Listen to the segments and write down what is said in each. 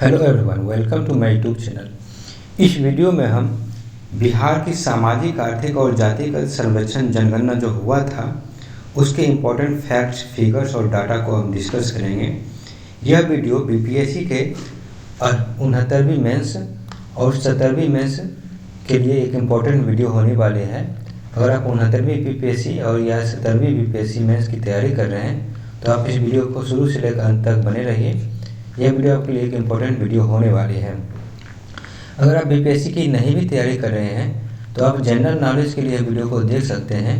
Hello everyone, welcome to my YouTube channel. इस video में हम बिहार की सामाजिक, आर्थिक और जातिगत सर्वेक्षण जनगणना जो हुआ था उसके इम्पोर्टेंट फैक्ट्स, फिगर्स और डाटा को हम डिस्कस करेंगे। यह वीडियो बीपीएससी के 69वीं मेंस और 70वीं मेंस के लिए एक इम्पोर्टेंट वीडियो होने वाले हैं। अगर आप 69वीं बीपीएससी और या 70वीं बीपीएससी मेंस की तैयारी कर रहे हैं तो आप इस वीडियो को शुरू से लेकर अंत तक बने रहिए। यह वीडियो आपके लिए एक इम्पोर्टेंट वीडियो होने वाली है। अगर आप बीपीएससी की नहीं भी तैयारी कर रहे हैं तो आप जनरल नॉलेज के लिए वीडियो को देख सकते हैं।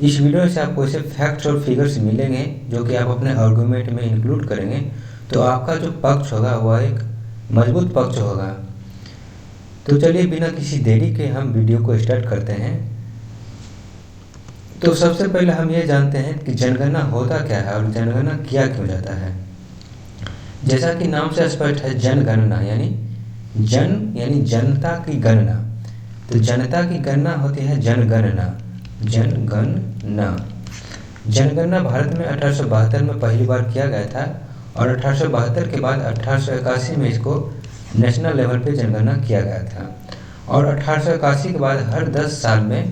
इस वीडियो से आपको ऐसे फैक्ट्स और फिगर्स मिलेंगे जो कि आप अपने आर्गूमेंट में इंक्लूड करेंगे तो आपका जो पक्ष होगा वह एक मजबूत पक्ष होगा। तो चलिए बिना किसी देरी के हम वीडियो को स्टार्ट करते हैं। तो सबसे पहले हम ये जानते हैं कि जनगणना होता क्या है और जनगणना किया क्यों जाता है। जैसा कि नाम से स्पष्ट है, जनगणना यानी जनता की गणना। तो जनता की गणना होती है जनगणना। जनगणना भारत में 1872 में पहली बार किया गया था और 1872 के बाद 1881 में इसको नेशनल लेवल पे जनगणना किया गया था और 1881 के बाद हर 10 साल में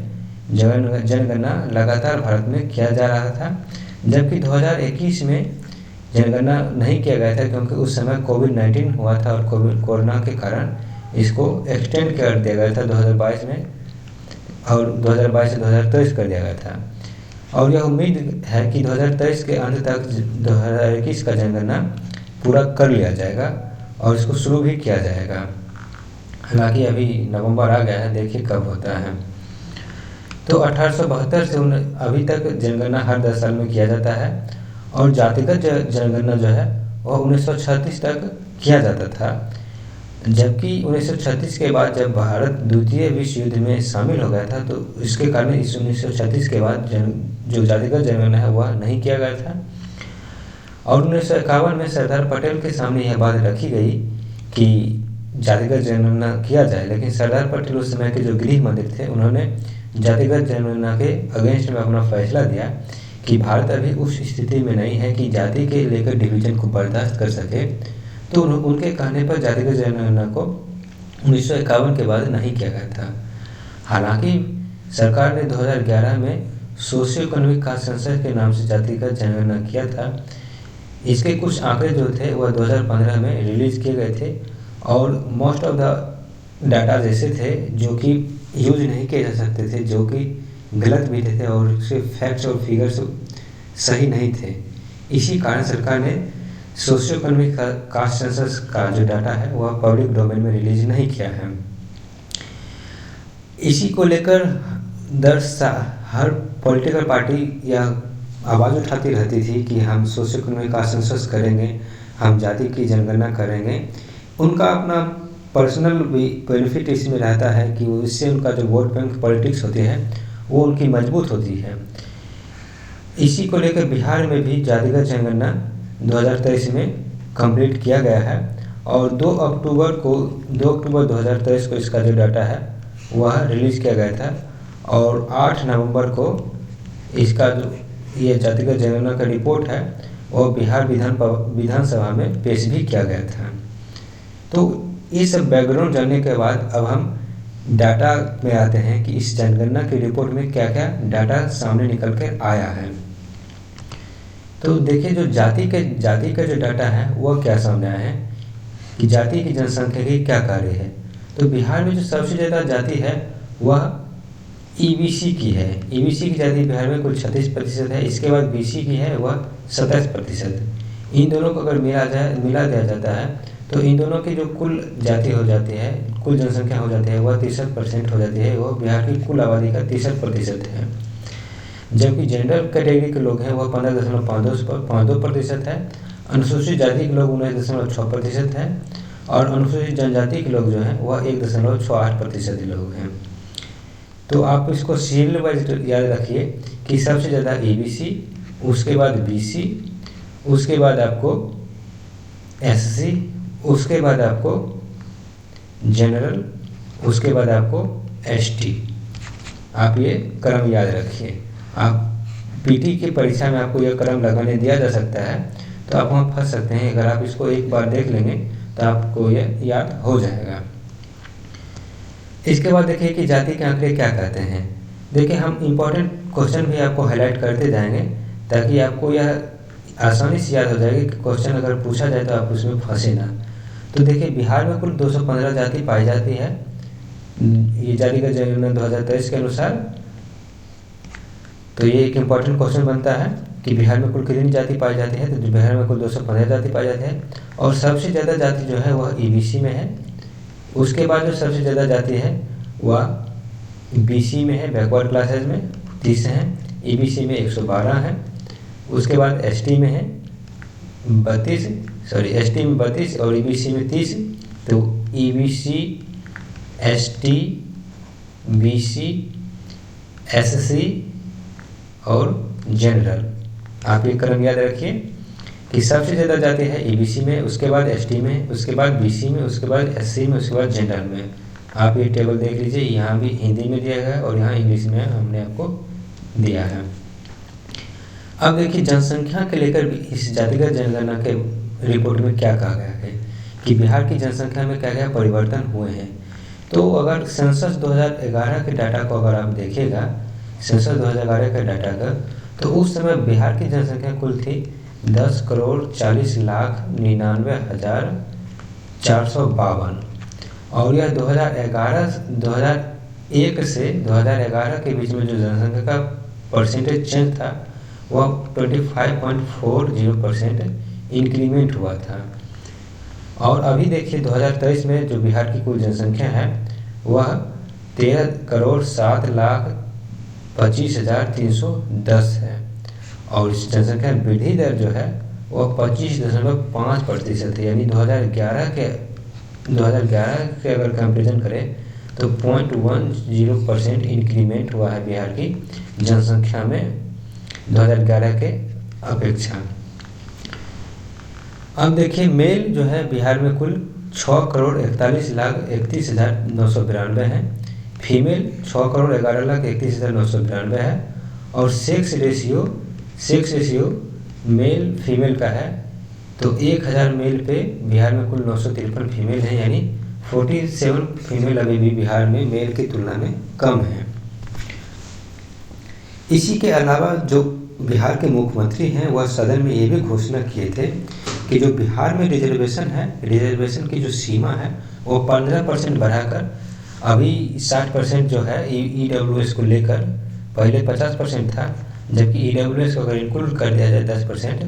जनगणना लगातार भारत में किया जा रहा था। जबकि 2021 में जनगणना नहीं किया गया था क्योंकि उस समय कोविड-19 हुआ था और कोरोना के कारण इसको एक्सटेंड कर दिया गया था 2022 में और 2022 से 2023 कर दिया गया था। और यह उम्मीद है कि 2023 के अंत तक 2021 का जनगणना पूरा कर लिया जाएगा और इसको शुरू भी किया जाएगा। हालांकि अभी नवंबर आ गया है, देखिए कब होता है। तो 1872 से अभी तक जनगणना हर 10 साल में किया जाता है और जातिगत जनगणना जो है वह 1936 तक किया जाता था। जबकि 1936 के बाद जब भारत द्वितीय विश्व युद्ध में शामिल हो गया था तो इसके कारण इस 1936 के बाद जो जातिगत जनगणना है वह नहीं किया गया था। और 1951 में सरदार पटेल के सामने यह बात रखी गई कि जातिगत जनगणना किया जाए, लेकिन सरदार पटेल उस समय के जो गृह मंत्री थे उन्होंने जातिगत जनगणना के अगेंस्ट में अपना फैसला दिया कि भारत अभी उस स्थिति में नहीं है कि जाति के लेकर डिवीजन को बर्दाश्त कर सके। तो उनके कहने पर जातिगत जनगणना को 1951 के बाद नहीं किया गया था। हालांकि सरकार ने 2011 में सोशियो इकोनॉमिक कास्ट सेंसस के नाम से जातिगत जनगणना किया था। इसके कुछ आंकड़े जो थे वह 2015 में रिलीज किए गए थे और मोस्ट ऑफ द डाटा जैसे थे जो कि यूज नहीं किए जा सकते थे, जो कि गलत भी थे और उसके फैक्ट्स और फिगर्स सही नहीं थे। इसी कारण सरकार ने सोशियो इकोनॉमिक कास्ट सेंसस का जो डाटा है वह पब्लिक डोमेन में रिलीज नहीं किया है। इसी को लेकर हर पॉलिटिकल पार्टी या आवाज़ उठाती रहती थी कि हम सोशियो इकोनॉमिक कास्ट सेंसस करेंगे, हम जाति की जनगणना करेंगे। उनका अपना पर्सनल बेनिफिट इसमें रहता है कि इससे उनका जो वोट बैंक पॉलिटिक्स होती है वो उनकी मजबूत होती है। इसी को लेकर बिहार में भी जातिगत जनगणना 2023 में कंप्लीट किया गया है और 2 अक्टूबर 2023 को इसका जो डाटा है वह रिलीज किया गया था और 8 नवंबर को इसका जो ये जातिगत जनगणना का रिपोर्ट है वह बिहार विधानसभा में पेश भी किया गया था। तो ये सब बैकग्राउंड जानने के बाद अब हम डाटा में आते हैं कि इस जनगणना की रिपोर्ट में क्या क्या डाटा सामने निकल कर आया है। तो देखिए जो जाति का जो डाटा है वह क्या सामने आया है कि जाति की जनसंख्या की क्या कार्य है। तो बिहार में जो सबसे ज़्यादा जाति है वह ईबीसी की है। ईबीसी की जाति बिहार में कुल 36% है। इसके बाद बीसी की है वह 27%। इन दोनों को अगर मिला दिया जाता है तो इन दोनों की जो कुल जाति हो जाती है, कुल जनसंख्या हो जाती है वह 63% हो जाती है। वह बिहार की कुल आबादी का 63% है। जबकि जनरल कैटेगरी के लोग हैं वह 15.52% है। अनुसूचित जाति के लोग 19.6% है और अनुसूचित जनजाति के लोग जो हैं वह 1.68% लोग हैं। तो आप इसको सीरियल वाइज याद रखिए कि सबसे ज़्यादा ईबीसी, उसके बाद बीसी, उसके बाद आपको एससी, उसके बाद आपको जनरल, उसके बाद आपको एसटी। आप ये क्रम याद रखिए। आप पीटी की परीक्षा में आपको यह क्रम लगाने दिया जा सकता है तो आप वहाँ फंस सकते हैं। अगर आप इसको एक बार देख लेंगे तो आपको ये याद हो जाएगा। इसके बाद देखिए कि जाति के आंकड़े क्या कहते हैं। देखिए हम इम्पोर्टेंट क्वेश्चन भी आपको हाईलाइट करते जाएंगे ताकि आपको यह आसानी से याद हो जाएगी कि क्वेश्चन अगर पूछा जाए तो आप उसमें फंसे ना। तो देखिए बिहार में कुल 215 जाति पाई जाती है, ये जातिगत जनगणना 2023 के अनुसार। तो ये एक इम्पॉर्टेंट क्वेश्चन बनता है कि बिहार में कुल कितनी जाति पाई जाती है। तो बिहार में कुल 215 जाति पाई जाती है और सबसे ज़्यादा जाति जो है वह ईबीसी में है। उसके बाद जो सबसे ज़्यादा जाति है वह बीसी में है, बैकवर्ड क्लासेज में 30 हैं, ईबीसी में 112 है। उसके बाद एसटी में है 32, एसटी में 32 और ईबीसी में 30। तो ईबीसी, एसटी, बीसी, एससी और जनरल, आप ये क्रम याद रखिए कि सबसे ज़्यादा जाति है ईबीसी में, उसके बाद एसटी में, उसके बाद बीसी में, उसके बाद एससी में, उसके बाद जनरल में। आप ये टेबल देख लीजिए, यहाँ भी हिंदी में दिया गया है और यहाँ इंग्लिश में हमने आपको दिया है। अब देखिए जनसंख्या के लेकर भी इस जातिगत जनगणना के रिपोर्ट में क्या कहा गया है कि बिहार की जनसंख्या में क्या क्या परिवर्तन हुए हैं। तो अगर सेंसस 2011 के डाटा को अगर आप देखिएगा, सेंसस 2011 के डाटा का, तो उस समय बिहार की जनसंख्या कुल थी 10,40,99,452 और यह 2001 से 2011 के बीच में जो जनसंख्या का परसेंटेज चेंज था वह 25.40% इंक्रीमेंट हुआ था। और अभी देखिए 2023 में जो बिहार की कुल जनसंख्या है वह 13,07,25,310 है और इस जनसंख्या वृद्धि दर जो है वह 25.5% है। यानी 2011 के अगर कंपेरिजन करें तो 0.10% इंक्रीमेंट हुआ है बिहार की जनसंख्या में 2011 के अपेक्षा। अब देखिए मेल जो है बिहार में कुल 6,41,31,992 है, फीमेल 6,11,31,992 है और सेक्स रेशियो मेल फीमेल का है। तो 1000 मेल पे बिहार में कुल 953 फीमेल हैं, यानी 47 फीमेल अभी भी बिहार में मेल की तुलना में कम है। इसी के अलावा जो बिहार के मुख्यमंत्री हैं वह सदन में ये भी घोषणा किए थे कि जो बिहार में रिजर्वेशन है, रिजर्वेशन की जो सीमा है वो 15% बढ़ाकर अभी 60% जो है ईडब्ल्यूएस को लेकर, पहले 50% था, जबकि ईडब्ल्यूएस को अगर इंक्लूड कर दिया जाए 10%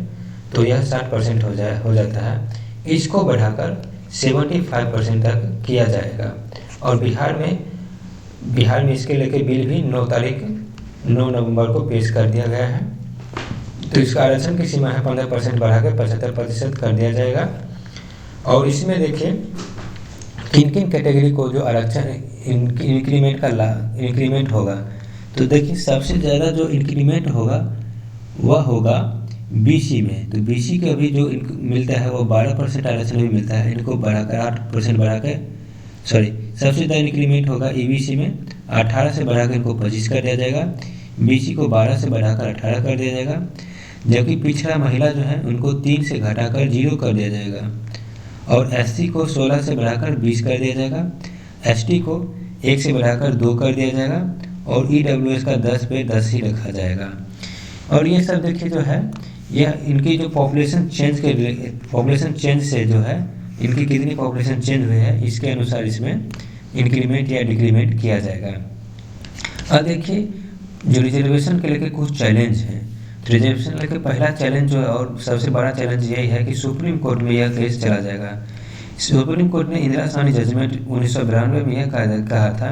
तो यह 60% हो जाता है। इसको बढ़ाकर 75% तक किया जाएगा और बिहार में इसके लेके बिल भी 9 नवंबर को पेश कर दिया गया है। तो इसका आरक्षण की सीमा है 15% बढ़ाकर 75% कर दिया जाएगा। और इसमें देखिए किन किन कैटेगरी को जो आरक्षण इंक्रीमेंट होगा। तो देखिए सबसे ज़्यादा जो इंक्रीमेंट होगा वह होगा बीसी में। तो बीसी के अभी जो मिलता है वो 12% आरक्षण भी मिलता है, इनको बढ़ाकर 8% बढ़ाकर सबसे ज़्यादा इंक्रीमेंट होगा ईबीसी में, 18 से बढ़ाकर इनको 25 कर दिया जाएगा। बीसी को 12 से बढ़ाकर 18 कर दिया जाएगा, जबकि पिछड़ा महिला जो है उनको 3 से घटाकर 0 कर दिया जाएगा और एससी को 16 से बढ़ाकर 20 कर दिया जाएगा, एसटी को 1 से बढ़ाकर 2 कर दिया जाएगा और ईडब्ल्यूएस का 10 पे 10 ही रखा जाएगा। और ये सब देखिए जो है यह इनकी जो पॉपुलेशन चेंज से जो है इनकी कितनी पॉपुलेशन चेंज हुई है इसके अनुसार इसमें इंक्रीमेंट या डिक्रीमेंट किया जाएगा। अब देखिए जो रिजर्वेशन के लेके कुछ चैलेंज हैं। तो रिजर्वेशन लेके पहला चैलेंज जो है और सबसे बड़ा चैलेंज यही है कि सुप्रीम कोर्ट में यह केस चला जाएगा। सुप्रीम कोर्ट ने इंदिरा साहनी जजमेंट 1992 में यह कहा था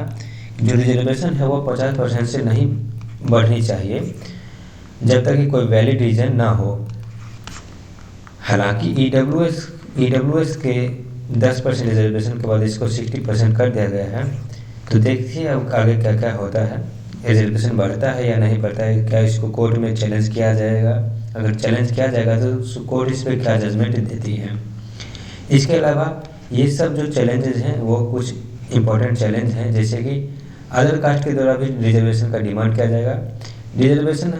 कि जो रिजर्वेशन है वो 50% से नहीं बढ़नी चाहिए जब तक कि कोई वैलिड रीजन ना हो। हालांकि ईडब्ल्यूएस के 10% रिजर्वेशन के बाद इसको 60% कर दिया गया है। तो देखिए अब आगे क्या क्या होता है, रिजर्वेशन बढ़ता है या नहीं बढ़ता है, क्या इसको कोर्ट में चैलेंज किया जाएगा। अगर चैलेंज किया जाएगा तो कोर्ट इस पर क्या जजमेंट देती है। इसके अलावा ये सब जो चैलेंजेस हैं वो कुछ इम्पोर्टेंट चैलेंज हैं, जैसे कि अदर कास्ट के द्वारा भी रिजर्वेशन का डिमांड किया जाएगा। रिजर्वेशन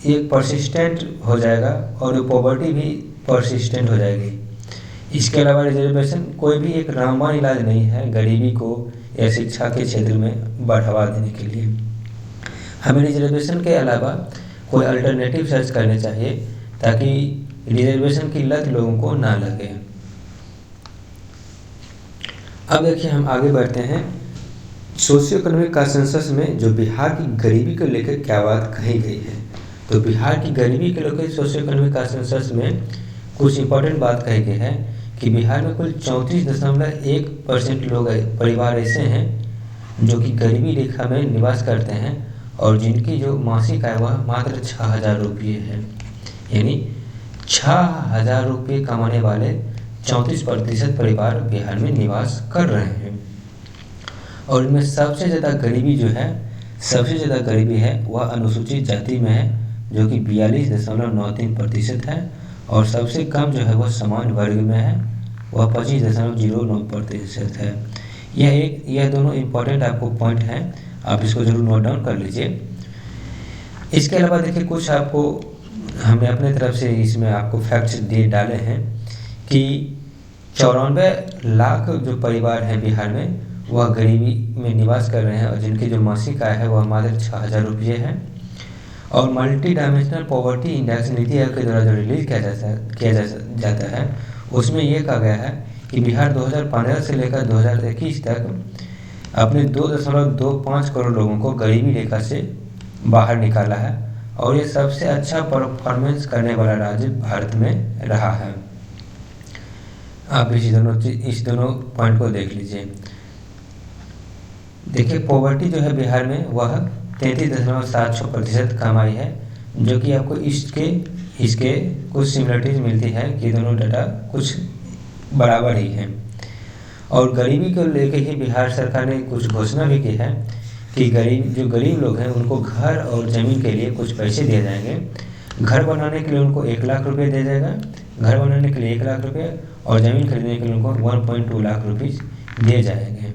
एक परसिस्टेंट हो जाएगा और पॉवर्टी भी परसिस्टेंट हो जाएगी। इसके अलावा रिजर्वेशन कोई भी एक रामबाण इलाज नहीं है गरीबी को या शिक्षा के क्षेत्र में बढ़ावा देने के लिए। हमें रिजर्वेशन के अलावा कोई अल्टरनेटिव सर्च करने चाहिए ताकि रिजर्वेशन की लत लोगों को ना लगे। अब देखिए हम आगे बढ़ते हैं। सोशियो इकोनॉमिक कंसेंसस में जो बिहार की गरीबी को लेकर क्या बात कही गई है, तो बिहार की गरीबी को लेकर सोशियो इकोनॉमिक कंसेंसस में कुछ इंपॉर्टेंट बात कही गई है कि बिहार में कुल 34.1% लोग परिवार ऐसे हैं जो कि गरीबी रेखा में निवास करते हैं और जिनकी जो मासिक आय वह मात्र 6,000 रुपये है। यानी 6,000 रुपये कमाने वाले 34% परिवार बिहार में निवास कर रहे हैं। और इनमें सबसे ज़्यादा गरीबी है वह अनुसूचित जाति में है जो कि 42.93% है और सबसे कम जो है वह सामान्य वर्ग में है, वह 25.09% है। यह दोनों इम्पोर्टेंट आपको पॉइंट हैं, आप इसको जरूर नोट डाउन कर लीजिए। इसके अलावा देखिए कुछ आपको हमने अपने तरफ से इसमें आपको फैक्ट्स दिए डाले हैं कि 94 लाख जो परिवार हैं बिहार में वह गरीबी में निवास कर रहे हैं और जिनकी जो मासिक आय है वह मात्र 6,000 रुपये है। और multi dimensional poverty index NITI Aayog के द्वारा जो रिलीज किया जाता है उसमें यह कहा गया है कि बिहार 2015 से लेकर 2021 तक अपने 2.25 करोड़ लोगों को गरीबी रेखा से बाहर निकाला है और ये सबसे अच्छा परफॉर्मेंस करने वाला राज्य भारत में रहा है। आप इस दोनों पॉइंट को देख लीजिए। देखिए पॉवर्टी जो है बिहार में वह 33.76% कमाई है, जो कि आपको इसके कुछ सिमिलरिटीज मिलती है कि दोनों डाटा कुछ बराबर ही है। और गरीबी को लेकर ही बिहार सरकार ने कुछ घोषणा भी की है कि गरीब लोग हैं उनको घर और ज़मीन के लिए कुछ पैसे दिए जाएंगे। घर बनाने के लिए उनको 1 लाख रुपये दिया जाएगा, घर बनाने के लिए 1 लाख रुपये और ज़मीन खरीदने के लिए उनको 1.2 लाख रुपये दिए जाएंगे।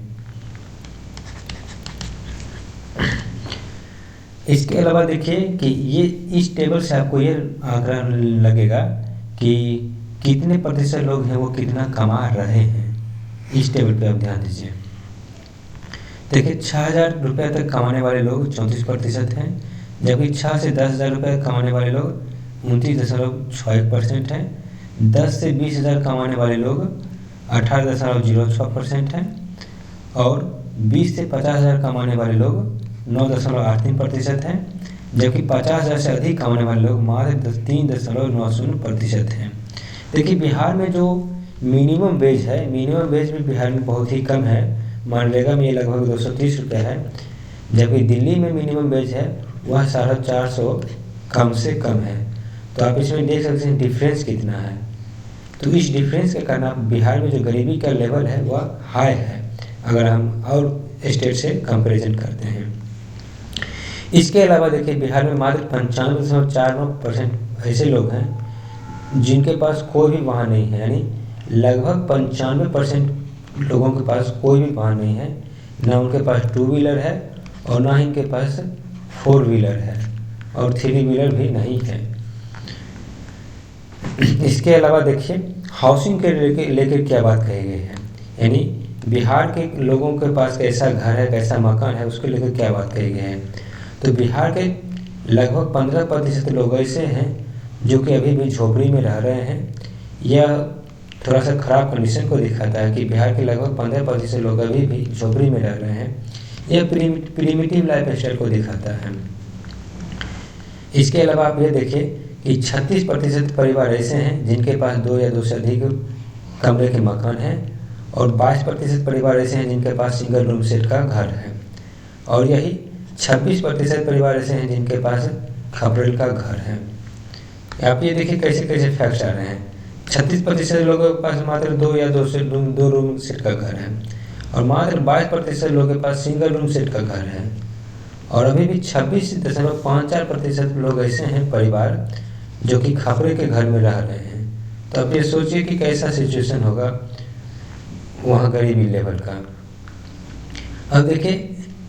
इसके अलावा देखिए कि ये इस टेबल से आपको ये आंकड़ा लगेगा कि कितने प्रतिशत लोग हैं वो कितना कमा रहे हैं। इस टेबल पे आप ध्यान दीजिए। देखिए 6,000 रुपये तक कमाने वाले लोग 34% हैं, जबकि 6 से 10,000 रुपये कमाने वाले लोग 29.61% हैं। 10 से 20,000 कमाने वाले लोग 18.06% हैं और 20 से 50,000 कमाने वाले लोग 9.83% हैं, जबकि 50,000 से अधिक कमाने वाले लोग मात्र 3.90% हैं। देखिए बिहार में जो मिनिमम वेज भी बिहार में बहुत ही कम है। मनरेगा में ये लगभग 230 रुपये है, जबकि दिल्ली में मिनिमम वेज है वह 450 कम से कम है। तो आप इसमें देख सकते हैं डिफरेंस कितना है। तो इस डिफरेंस के कारण आप बिहार में जो गरीबी का लेवल है वह हाई है अगर हम और स्टेट से कंपैरिजन करते हैं। इसके अलावा देखिए बिहार में मात्र 95.49% ऐसे लोग हैं जिनके पास कोई भी वाहन नहीं है। यानी लगभग 95% लोगों के पास कोई भी वाहन नहीं है, ना उनके पास 2 व्हीलर है और ना ही इनके पास 4 व्हीलर है और 3 व्हीलर भी नहीं है। इसके अलावा देखिए हाउसिंग के लेकर क्या बात कही गई है, यानी बिहार के लोगों के पास कैसा घर है, कैसा मकान है, उसको लेकर क्या बात कही गई है। तो बिहार के लगभग 15% लोग ऐसे हैं जो कि अभी भी झोपड़ी में रह रहे हैं। यह थोड़ा सा खराब कंडीशन को दिखाता है कि बिहार के लगभग 15% लोग अभी भी झोपड़ी में रह रहे हैं। यह प्रिमिटिव लाइफ स्टाइल को दिखाता है। इसके अलावा आप ये देखिए कि 36% परिवार ऐसे हैं जिनके पास 2 या 2 से अधिक कमरे के मकान हैं और 22% परिवार ऐसे हैं जिनके पास सिंगल रूम सेट का घर है और यही 26% परिवार ऐसे हैं जिनके पास खपरेल का घर है। आप ये देखिए कैसे कैसे फैक्ट्स आ रहे हैं। 36% लोगों के पास मात्र 2 या 2 रूम सेट का घर है और मात्र 22% लोगों के पास सिंगल रूम सेट का घर है और अभी भी 26.54% लोग ऐसे हैं परिवार जो कि खपरे के घर में रह रहे हैं। तो अब ये सोचिए कि कैसा सिचुएशन होगा वहाँ गरीबी लेवल का। अब देखिए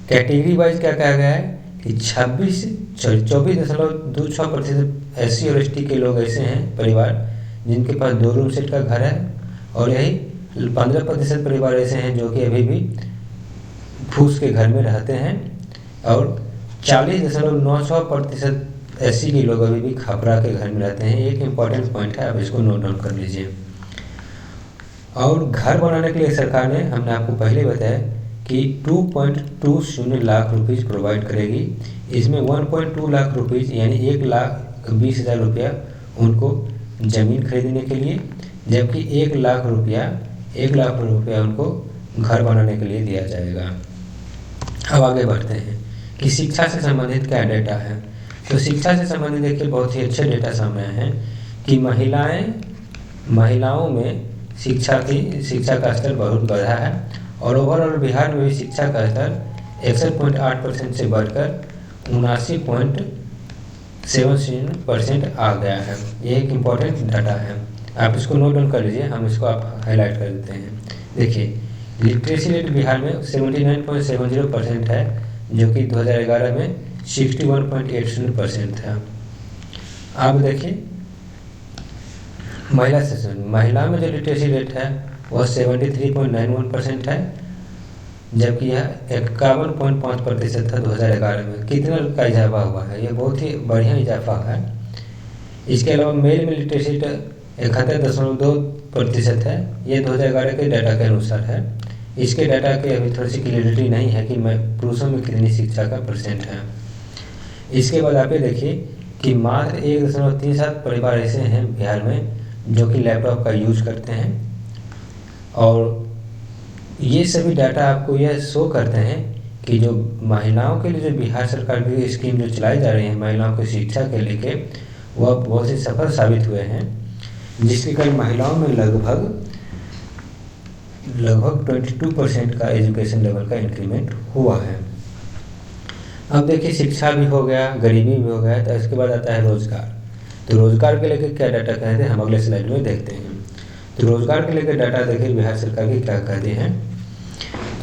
कैटेगरी वाइज क्या कहा गया है कि 24.26% SC और ST के लोग ऐसे हैं परिवार जिनके पास 2 रूम सेट का घर है और यही 15% परिवार ऐसे हैं जो कि अभी भी फूस के घर में रहते हैं और 40.96% एससी के लोग अभी भी खपरा के घर में रहते हैं। एक इम्पॉर्टेंट पॉइंट है, आप इसको नोट डाउन कर लीजिए। और घर बनाने के लिए सरकार ने, हमने आपको पहले बताया कि 2.20 लाख रुपीज़ प्रोवाइड करेगी। इसमें 1.2 लाख रुपीज़ यानी 1,20,000 रुपया उनको ज़मीन खरीदने के लिए, जबकि 1 लाख रुपया उनको घर बनाने के लिए दिया जाएगा। अब आगे बढ़ते हैं कि शिक्षा से संबंधित क्या डेटा है। तो शिक्षा से संबंधित देखिए बहुत ही अच्छे डेटा सामने आए हैं कि महिलाओं में शिक्षा का स्तर बहुत बढ़ा है और ओवरऑल बिहार में भी शिक्षा का स्तर 61.8% से बढ़कर 79.70% आ गया है। ये एक इम्पॉर्टेंट डाटा है, आप इसको नोट डाउन कर लीजिए, हम इसको आप हाईलाइट कर देते हैं। देखिए लिटरेसी रेट बिहार में 79.70% है, जो कि 2011 में 61.80% था। अब देखिए महिला सेशन, महिला में जो लिटरेसी रेट है वह 73.91% है, जबकि यह 51.5% था 2011 में। कितना का इजाफा हुआ है, यह बहुत ही बढ़िया इजाफा है। इसके अलावा मेल में लिटरेसी रेट 71.2% है, ये 2011 के डाटा के अनुसार है। इसके डाटा की अभी थोड़ी सी क्लियरिटी नहीं है कि पुरुषों में कितनी शिक्षा का परसेंट है। इसके बाद आप ये देखिए कि मात्र 1.37 परिवार ऐसे हैं बिहार में जो कि लैपटॉप का यूज करते हैं, और ये सभी डाटा आपको यह शो करते हैं कि जो महिलाओं के लिए जो बिहार सरकार की स्कीम जो चलाई जा रही है महिलाओं की शिक्षा के लेके, वह बहुत ही सफल साबित हुए हैं, जिसके कारण महिलाओं में लगभग 22% का एजुकेशन लेवल का इंक्रीमेंट हुआ है। अब देखिए शिक्षा भी हो गया, गरीबी भी हो गया, तो इसके बाद आता है रोजगार। तो रोजगार के लेकर क्या डाटा कहते हैं हम अगले स्लाइड में देखते हैं। तो रोजगार के लेकर डाटा देखिए बिहार सरकार की क्या कहती है।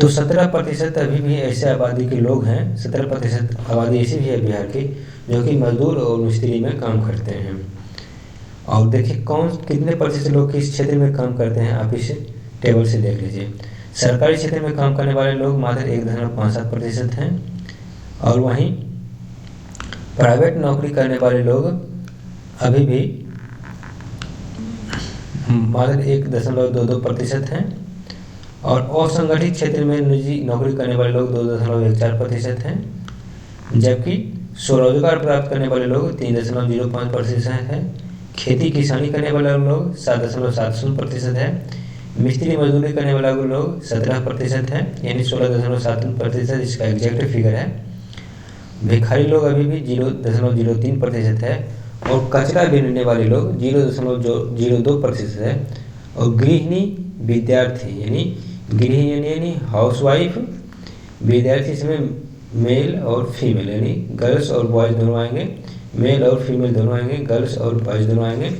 तो 17% अभी भी ऐसे आबादी के लोग हैं, 17% आबादी ऐसी भी है बिहार की जो कि मजदूर और मिस्त्री में काम करते हैं। और देखिए कितने प्रतिशत लोग किस क्षेत्र में काम करते हैं, आप इस टेबल से देख लीजिए। सरकारी क्षेत्र में काम करने वाले लोग मात्र 1.57% हैं, और वहीं प्राइवेट नौकरी करने वाले लोग अभी भी मात्र 1.22% हैं, और असंगठित क्षेत्र में निजी नौकरी करने वाले लोग 2.14% हैं, जबकि स्वरोजगार प्राप्त करने वाले लोग 3.05% हैं। खेती किसानी करने वाले लोग 7.70% है। मिस्त्री मजदूरी करने वाले लोग 17% है, यानी 16.73% इसका एग्जैक्ट फिगर है। भिखारी लोग अभी भी 0.03% है, और कचरा बीनने वाले लोग 0.02% है। और गृहिणी विद्यार्थी यानी हाउसवाइफ विद्यार्थी, इसमें मेल और फीमेल यानी गर्ल्स और बॉयज़ दोनों आएंगे, मेल और फीमेल दोनों आएंगे, गर्ल्स और बॉयज़ दोनों आएंगे।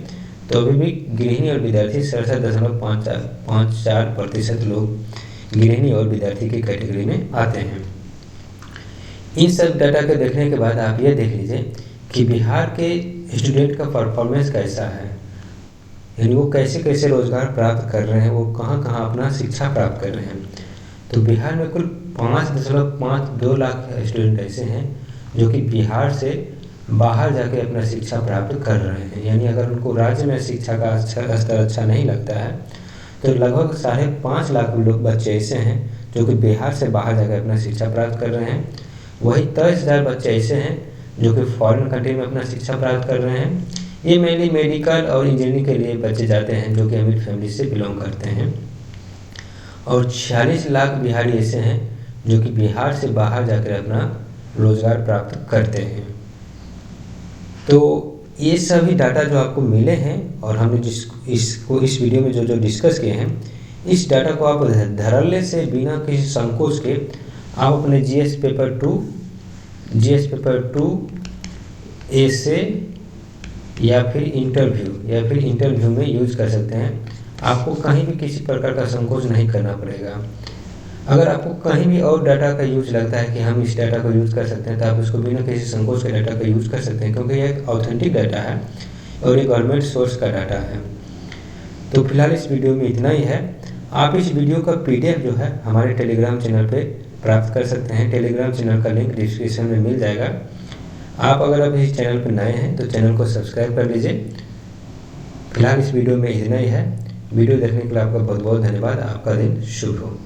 तो अभी भी गृहिणी और विद्यार्थी 67.54% लोग गृहिणी और विद्यार्थी की कैटेगरी में आते हैं। इन सब डाटा को देखने के बाद आप ये देख लीजिए कि बिहार के स्टूडेंट का परफॉर्मेंस कैसा है, यानी वो कैसे कैसे रोजगार प्राप्त कर रहे हैं, वो कहाँ कहाँ अपना शिक्षा प्राप्त कर रहे हैं। तो बिहार में कुल 5.52 लाख स्टूडेंट ऐसे हैं जो कि बिहार से बाहर जाके अपना शिक्षा प्राप्त कर रहे हैं। यानी अगर उनको राज्य में शिक्षा का स्तर अच्छा नहीं लगता है तो लगभग 5.5 लाख लोग बच्चे ऐसे हैं जो कि बिहार से बाहर जाकर अपना शिक्षा प्राप्त कर रहे हैं। वही 23,000 बच्चे ऐसे हैं जो कि फॉरेन कंट्री में अपना शिक्षा प्राप्त कर रहे हैं। ये मेनली मेडिकल और इंजीनियरिंग के लिए बच्चे जाते हैं जो कि अमीर फैमिली से बिलोंग करते हैं। और 46 लाख बिहारी ऐसे हैं जो कि बिहार से बाहर जाकर अपना रोजगार प्राप्त करते हैं। तो ये सभी डाटा जो आपको मिले हैं और हमने इस वीडियो में जो डिस्कस किए हैं, इस डाटा को आप धड़ल्ले से बिना किसी संकोच के आप अपने जीएस पेपर 2 ऐसे या फिर इंटरव्यू में यूज कर सकते हैं। आपको कहीं भी किसी प्रकार का संकोच नहीं करना पड़ेगा। अगर आपको कहीं भी और डाटा का यूज लगता है कि हम इस डाटा को यूज़ कर सकते हैं तो आप इसको बिना किसी संकोच के डाटा का यूज़ कर सकते हैं, क्योंकि यह एक ऑथेंटिक डाटा है और ये गवर्नमेंट सोर्स का डाटा है। तो फिलहाल इस वीडियो में इतना ही है। आप इस वीडियो का PDF जो है हमारे टेलीग्राम चैनल पे प्राप्त कर सकते हैं। टेलीग्राम चैनल का लिंक डिस्क्रिप्शन में मिल जाएगा। आप अगर अभी इस चैनल पर नए हैं तो चैनल को सब्सक्राइब कर लीजिए। फिलहाल इस वीडियो में इतना ही है। वीडियो देखने के लिए आपका बहुत बहुत धन्यवाद। आपका दिन शुभ हो।